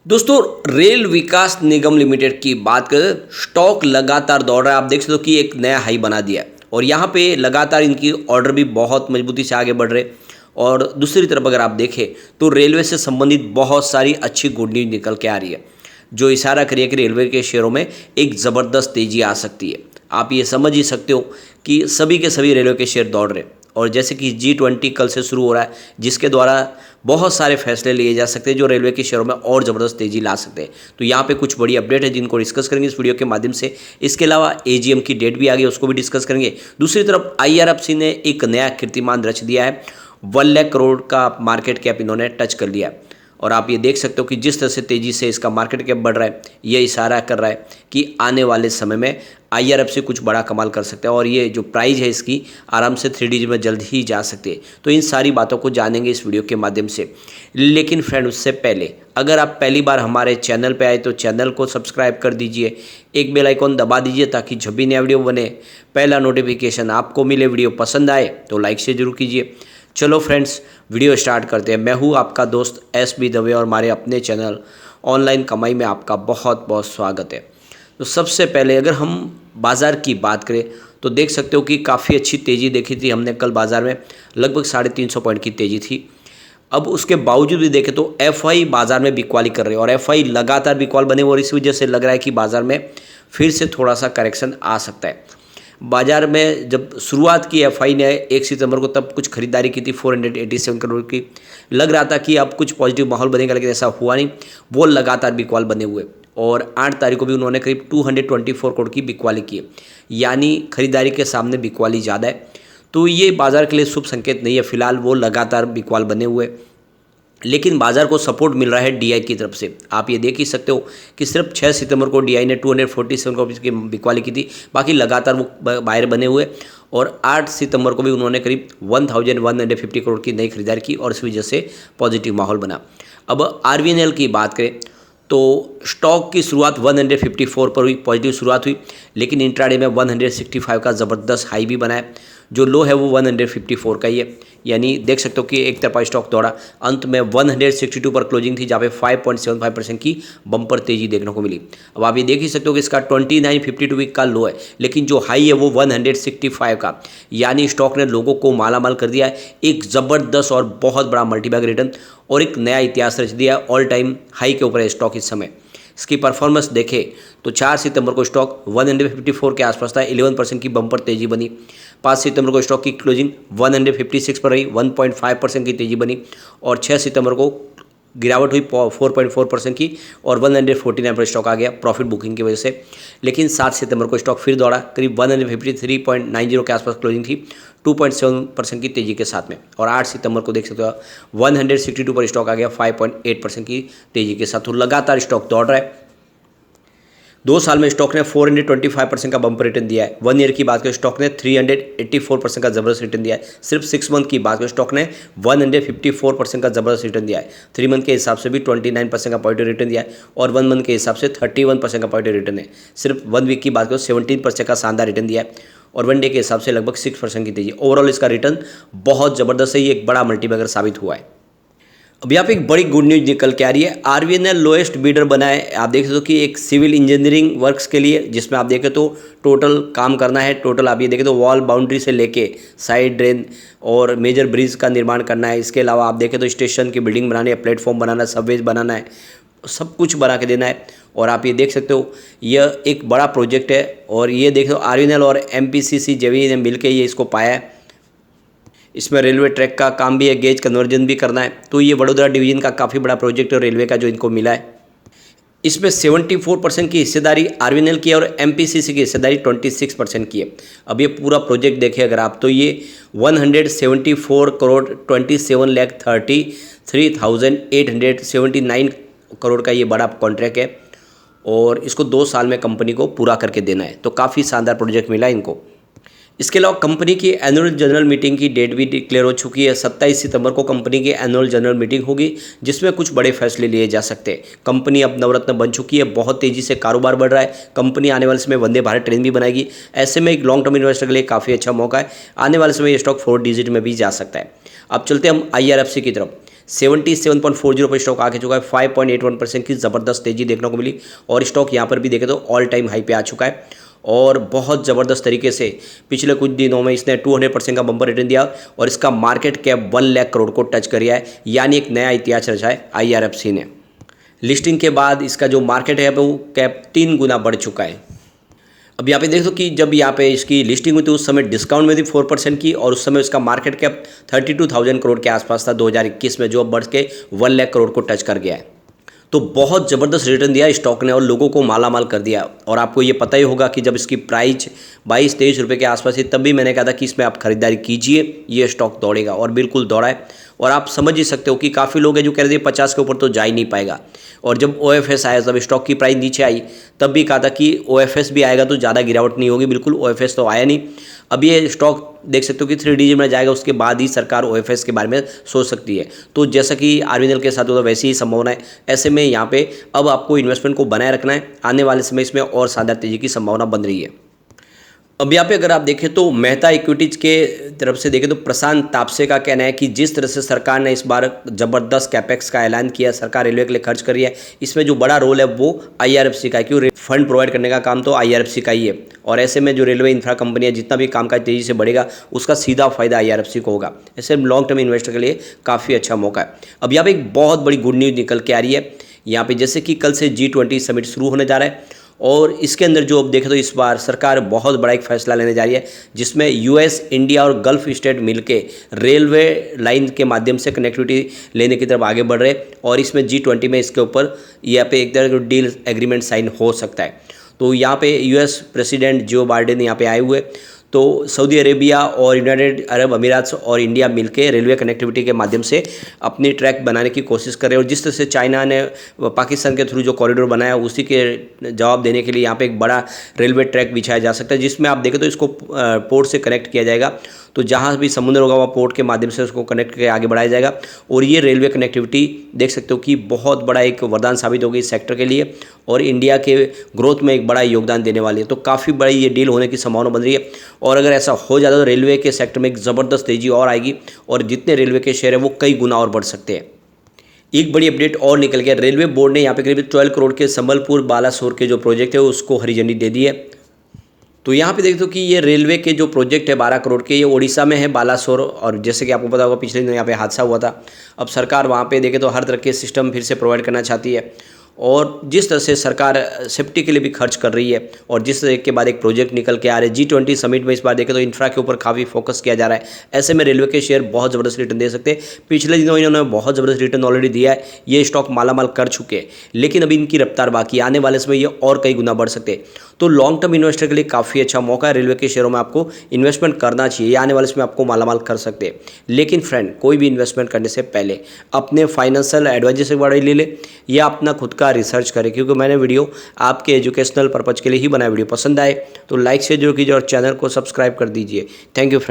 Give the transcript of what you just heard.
दोस्तों, रेल विकास निगम लिमिटेड की बात करें, स्टॉक लगातार दौड़ रहा है। आप देख सकते हो कि एक नया हाई बना दिया है और यहाँ पे लगातार इनकी ऑर्डर भी बहुत मजबूती से आगे बढ़ रहे। और दूसरी तरफ अगर आप देखें तो रेलवे से संबंधित बहुत सारी अच्छी गुड न्यूज निकल के आ रही है, जो इशारा करिए कि रेलवे के शेयरों में एक ज़बरदस्त तेज़ी आ सकती है। आप ये समझ ही सकते हो कि सभी के सभी रेलवे के शेयर दौड़ रहे हैं। और जैसे कि G20 कल से शुरू हो रहा है, जिसके द्वारा बहुत सारे फैसले लिए जा सकते हैं जो रेलवे के शेयरों में और ज़बरदस्त तेज़ी ला सकते हैं। तो यहाँ पे कुछ बड़ी अपडेट है जिनको डिस्कस करेंगे इस वीडियो के माध्यम से। इसके अलावा AGM की डेट भी आ गई, उसको भी डिस्कस करेंगे। दूसरी तरफ IRFC ने एक नया कीर्तिमान रच दिया है, 1 लाख करोड़ का मार्केट कैप इन्होंने टच कर लिया है। और आप ये देख सकते हो कि जिस तरह से तेज़ी से इसका मार्केट कैप बढ़ रहा है, ये इशारा कर रहा है कि आने वाले समय में IRFC कुछ बड़ा कमाल कर सकता है और ये जो प्राइस है इसकी आराम से 3 डिजिट में जल्द ही जा सकती है। तो इन सारी बातों को जानेंगे इस वीडियो के माध्यम से। लेकिन फ्रेंड, उससे पहले अगर आप पहली बार हमारे चैनल पे आए तो चैनल को सब्सक्राइब कर दीजिए, एक बेल आइकॉन दबा दीजिए ताकि जब भी नया वीडियो बने पहला नोटिफिकेशन आपको मिले। वीडियो पसंद आए तो लाइक से जरूर कीजिए। चलो फ्रेंड्स, वीडियो स्टार्ट करते हैं। मैं हूँ आपका दोस्त SB दवे और हमारे अपने चैनल ऑनलाइन कमाई में आपका बहुत बहुत स्वागत है। तो सबसे पहले अगर हम बाज़ार की बात करें तो देख सकते हो कि काफ़ी अच्छी तेज़ी देखी थी हमने कल बाज़ार में, लगभग 350 पॉइंट की तेज़ी थी। अब उसके बावजूद भी देखें तो FI बाज़ार में बिकवाली कर रहे हैं और FI लगातार बिकवाल बने हुए और इस वजह से लग रहा है कि बाज़ार में फिर से थोड़ा सा करेक्शन आ सकता है। बाजार में जब शुरुआत की FI ने 1 सितंबर को, तब कुछ खरीदारी की थी 487 करोड़ की। लग रहा था कि अब कुछ पॉजिटिव माहौल बनेगा, लेकिन ऐसा हुआ नहीं। वो लगातार बिकवाल बने हुए और 8 तारीख को भी उन्होंने करीब 224 करोड़ की बिकवाली की है, यानी खरीदारी के सामने बिकवाली ज़्यादा है। तो ये बाज़ार के लिए शुभ संकेत नहीं है। फिलहाल वो लगातार बिकवाल बने हुए, लेकिन बाज़ार को सपोर्ट मिल रहा है DI की तरफ से। आप ये देख ही सकते हो कि सिर्फ 6 सितंबर को DI ने 247 करोड़ की बिकवाली की थी, बाकी लगातार वो बायर बने हुए। और 8 सितंबर को भी उन्होंने करीब 1150 करोड़ की नई खरीदारी की और इस वजह से पॉजिटिव माहौल बना। अब RVNL की बात करें तो स्टॉक की शुरुआत 154 पर हुई, पॉजिटिव शुरुआत हुई, लेकिन इंट्राडे में 165 का ज़बरदस्त हाई भी बनाया। जो लो है वो 154 का ही है, यानी देख सकते हो कि एक तरफा स्टॉक दौड़ा। अंत में 162 पर क्लोजिंग थी, जहाँ पे 5.75% की बम्पर तेजी देखने को मिली। अब आप ये देख ही सकते हो कि इसका 2952 वीक का लो है, लेकिन जो हाई है वो 165 का, यानी स्टॉक ने लोगों को मालामाल कर दिया है। एक ज़बरदस्त और बहुत बड़ा मल्टीबैग रिटर्न और एक नया इतिहास रच दिया। ऑल टाइम हाई के ऊपर है स्टॉक इस समय। इसकी परफॉर्मेंस देखें तो 4 सितंबर को स्टॉक 154 के आसपास था, 11% की बम्पर तेजी बनी। 5 सितंबर को स्टॉक की क्लोजिंग 156 पर रही, 1.5% की तेजी बनी। और 6 सितंबर को गिरावट हुई 4.4% की और 149 पर स्टॉक आ गया प्रॉफिट बुकिंग की वजह से। लेकिन 7 सितंबर को स्टॉक फिर दौड़ा, करीब 153.90 के आसपास क्लोजिंग थी, 2.7% की तेजी के साथ में। और 8 सितंबर को देख सकते हो 162 पर स्टॉक आ गया 5.8% की तेजी के साथ। तो लगातार स्टॉक दौड़ रहा है। 2 साल में स्टॉक ने 425% का बम्पर रिटर्न दिया है। 1 ईयर की बात करें स्टॉक ने 384% का ज़बरदस्त रिटर्न दिया है। सिर्फ 6 मंथ की बात करें स्टॉक ने 154% का ज़बरदस्त रिटर्न दिया है। 3 मंथ के हिसाब से भी 29% का पॉजिटिव रिटर्न दिया है और 1 मंथ के हिसाब से 31% का पॉजिटिव रिटर्न है। सिर्फ 1 वीक की बात करें 17% का शानदार रिटर्न दिया है और 1 डे के हिसाब से लगभग 6% की तेजी। ओवरऑल इसका रिटर्न बहुत ज़बरदस्त है, ये एक बड़ा मल्टीबैगर साबित हुआ है। अब यहाँ पे एक बड़ी गुड न्यूज निकल के आ रही है। RVNL लोएस्ट बीडर बना है। आप देख सकते हो कि एक सिविल इंजीनियरिंग वर्क्स के लिए, जिसमें आप देखें तो टोटल काम करना है। टोटल आप ये देखें तो वॉल बाउंड्री से लेके साइड ड्रेन और मेजर ब्रिज का निर्माण करना है। इसके अलावा आप देखें तो स्टेशन की बिल्डिंग बनानी है, प्लेटफॉर्म बनाना है, सबवेज बनाना है, सब कुछ बना के देना है। और आप ये देख सकते हो यह एक बड़ा प्रोजेक्ट है और ये देख लो RVNL और MPCC जेवी ने मिलकर ये इसको पाया है। इसमें रेलवे ट्रैक का काम भी है, गेज कन्वर्जन भी करना है। तो ये वडोदरा डिवीजन का काफ़ी बड़ा प्रोजेक्ट है रेलवे का जो इनको मिला है। इसमें 74% की हिस्सेदारी RVNL की है और MPCC की हिस्सेदारी 26% की है। अब ये पूरा प्रोजेक्ट देखें अगर आप तो ये 174 करोड़ 27,33,879 करोड़ का ये बड़ा कॉन्ट्रैक्ट है और इसको 2 साल में कंपनी को पूरा करके देना है। तो काफ़ी शानदार प्रोजेक्ट मिला इनको। इसके अलावा कंपनी की एनुअल जनरल मीटिंग की डेट भी डिक्लेयर हो चुकी है। 27 सितंबर को कंपनी की एनुअल जनरल मीटिंग होगी, जिसमें कुछ बड़े फैसले लिए जा सकते हैं। कंपनी अब नवरत्न बन चुकी है, बहुत तेज़ी से कारोबार बढ़ रहा है। कंपनी आने वाले समय वंदे भारत ट्रेन भी बनाएगी। ऐसे में एक लॉन्ग टर्म इन्वेस्टर के लिए काफ़ी अच्छा मौका है। आने वाले समय ये स्टॉक 4 डिजिट में भी जा सकता है। अब चलते हैं हम IRFC की तरफ। 77.40 पर स्टॉक आके चुका है। 5.81% की ज़बरदस्त तेज़ी देखने को मिली और स्टॉक यहाँ पर भी देखें तो ऑल टाइम हाई पे आ चुका है और बहुत ज़बरदस्त तरीके से पिछले कुछ दिनों में इसने 200% का बम्पर रिटर्न दिया और इसका मार्केट कैप 1 लाख करोड़ को टच कर गया है, यानी एक नया इतिहास रचा है IRFC ने। लिस्टिंग के बाद इसका जो मार्केट है वो कैप 3 गुना बढ़ चुका है। अब यहाँ पे देख दो कि जब यहाँ पे इसकी लिस्टिंग हुई थी उस समय डिस्काउंट में थी 4% की और उस समय उसका मार्केट कैप 32,000 करोड़ के आसपास था 2021 में, जो अब बढ़ के 1 लाख करोड़ को टच कर गया है। तो बहुत ज़बरदस्त रिटर्न दिया स्टॉक ने और लोगों को माला माल कर दिया। और आपको ये पता ही होगा कि जब इसकी प्राइस 22-23 रुपये के आसपास थी तब भी मैंने कहा था कि इसमें आप खरीदारी कीजिए, ये स्टॉक दौड़ेगा और बिल्कुल दौड़ा है। और आप समझ ही सकते हो कि काफ़ी लोग हैं जो कह रहे थे 50 के ऊपर तो जा ही नहीं पाएगा। और जब OFS आया, जब स्टॉक की प्राइस नीचे आई तब भी कहा था कि OFS भी आएगा तो ज़्यादा गिरावट नहीं होगी, बिल्कुल OFS तो आया नहीं। अब ये स्टॉक देख सकते हो कि 3 डिजिट में जाएगा, उसके बाद ही सरकार OFS के बारे में सोच सकती है। तो जैसा कि आरबीएल के साथ होता वैसी ही संभावना है। ऐसे में यहाँ पे अब आपको इन्वेस्टमेंट को बनाए रखना है, आने वाले समय इसमें और शानदार तेजी की संभावना बन रही है। अब यहाँ पे अगर आप देखें तो मेहता इक्विटीज के तरफ से देखें तो प्रशांत तापसे का कहना है कि जिस तरह से सरकार ने इस बार ज़बरदस्त कैपेक्स का ऐलान किया, सरकार रेलवे के लिए खर्च कर रही है, इसमें जो बड़ा रोल है वो IRFC का है, क्योंकि फंड प्रोवाइड करने का काम तो IRFC का ही है। और ऐसे में जो रेलवे इंफ्रा कंपनी है, जितना भी कामकाज तेज़ी से बढ़ेगा उसका सीधा फायदा IRFC को होगा। ऐसे लॉन्ग टर्म इन्वेस्टर के लिए काफ़ी अच्छा मौका है। अब यहाँ पर एक बहुत बड़ी गुड न्यूज़ निकल के आ रही है यहाँ पर, जैसे कि कल से G20 समिट शुरू होने जा रहा है और इसके अंदर जो अब देखें तो इस बार सरकार बहुत बड़ा एक फैसला लेने जा रही है, जिसमें US, इंडिया और गल्फ स्टेट मिलके रेलवे लाइन के माध्यम से कनेक्टिविटी लेने की तरफ आगे बढ़ रहे हैं। और इसमें G20 में इसके ऊपर यहाँ पे एक तरह का डील एग्रीमेंट साइन हो सकता है। तो यहाँ पे US प्रेसिडेंट जो बाइडेन यहाँ पे आए हुए, तो सऊदी अरेबिया और यूनाइटेड अरब अमीरात और इंडिया मिलकर रेलवे कनेक्टिविटी के माध्यम से अपनी ट्रैक बनाने की कोशिश कर रहे हैं। और जिस तरह से चाइना ने पाकिस्तान के थ्रू जो कॉरिडोर बनाया उसी के जवाब देने के लिए यहाँ पे एक बड़ा रेलवे ट्रैक बिछाया जा सकता है, जिसमें आप देखें तो इसको पोर्ट से कनेक्ट किया जाएगा। तो जहाँ भी समुद्र होगा वहाँ पोर्ट के माध्यम से उसको कनेक्ट करके आगे बढ़ाया जाएगा। और ये रेलवे कनेक्टिविटी देख सकते हो कि बहुत बड़ा एक वरदान साबित होगी इस सेक्टर के लिए और इंडिया के ग्रोथ में एक बड़ा योगदान देने वाली है। तो काफ़ी बड़ी ये डील होने की संभावना बन रही है। और अगर ऐसा हो जाता तो रेलवे के सेक्टर में एक ज़बरदस्त तेज़ी और आएगी और जितने रेलवे के शेयर है वो कई गुना और बढ़ सकते हैं। एक बड़ी अपडेट और निकल गया, रेलवे बोर्ड ने यहाँ पे करीब 12 करोड़ के संबलपुर बालासोर के जो प्रोजेक्ट है उसको हरी झंडी दे दी है। तो यहाँ पे देख दो कि ये रेलवे के जो प्रोजेक्ट है 12 करोड़ के, ये ओडिशा में है बालासोर। और जैसे कि आपको पता होगा पिछले दिन यहाँ पे हादसा हुआ था। अब सरकार वहाँ पे देखे तो हर तरह के सिस्टम फिर से प्रोवाइड करना चाहती है और जिस तरह से सरकार सेफ्टी के लिए भी खर्च कर रही है और जिस तरह के बाद एक प्रोजेक्ट निकल के आ रहे हैं G20 समिट में, इस बार देखें तो इंफ्रा के ऊपर काफ़ी फोकस किया जा रहा है। ऐसे में रेलवे के शेयर बहुत ज़बरदस्त रिटर्न दे सकते हैं। पिछले दिनों इन्होंने बहुत ज़बरदस्त रिटर्न ऑलरेडी दिया है, ये स्टॉक मालामाल कर चुके हैं, लेकिन अभी इनकी रफ्तार बाकी, आने वाले समय ये और कई गुना बढ़ सकते हैं। तो लॉन्ग टर्म इन्वेस्टर के लिए काफ़ी अच्छा मौका है, रेलवे के शेयरों में आपको इन्वेस्टमेंट करना चाहिए, आने वाले समय आपको मालामाल कर सकते हैं। लेकिन फ्रेंड, कोई भी इन्वेस्टमेंट करने से पहले अपने फाइनेंशियल एडवाइजर से बारे ले ले या अपना खुद का रिसर्च करें, क्योंकि मैंने वीडियो आपके एजुकेशनल पर्पज़ के लिए ही बनाया। वीडियो पसंद आए तो लाइक से जरूर कीजिए और चैनल को सब्सक्राइब कर दीजिए। Thank you friend.